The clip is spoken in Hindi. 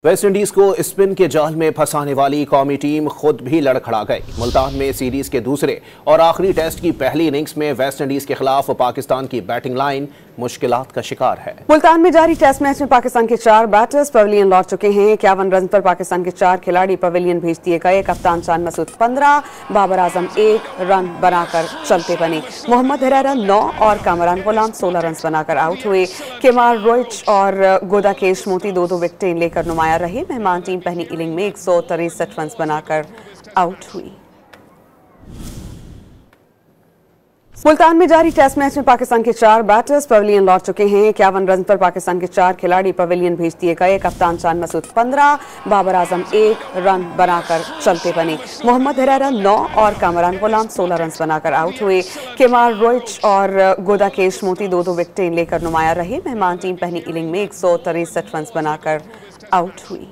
वेस्ट इंडीज को स्पिन के जाल में फंसाने वाली कौमी टीम खुद भी लड़खड़ा गई। मुल्तान में सीरीज के दूसरे और आखिरी टेस्ट की पहली इनिंग्स में वेस्ट इंडीज के खिलाफ पाकिस्तान की बैटिंग लाइन मुश्किलात का शिकार है। मुल्तान में जारी टेस्ट मैच में पाकिस्तान के 4 बैटर्स पवेलियन लौट चुके हैं। 51 रन पर पाकिस्तान के 4 खिलाड़ी पवेलियन भेज दिए गए। कप्तान चांद मसूद 15, बाबर आजम 1 रन बनाकर चलते बने। मोहम्मद हिरारा 9 और कामरान गुलाम 16 रन बनाकर आउट हुए। केमार रोइच और गोदाकेश मोती 2-2 विकेटें लेकर नुमाया रहे। मेहमान टीम पहली इनिंग में 163 रन बनाकर आउट हुई। मुल्तान में जारी टेस्ट मैच में पाकिस्तान के 4 बैटर्स पवेलियन लौट चुके हैं। 51 रन पर पाकिस्तान के 4 खिलाड़ी पवेलियन भेज दिए गए। कप्तान चांद मसूद 15, बाबर आजम 1 रन बनाकर चलते बने। मोहम्मद हिरारा 9 और कामरान गुलाम 16 रन बनाकर आउट हुए। केमार रोइच और गोदाकेश मोती 2-2 विकेटें लेकर नुमाया रहे। मेहमान टीम पहली इनिंग में 163 रन बनाकर आउट हुई।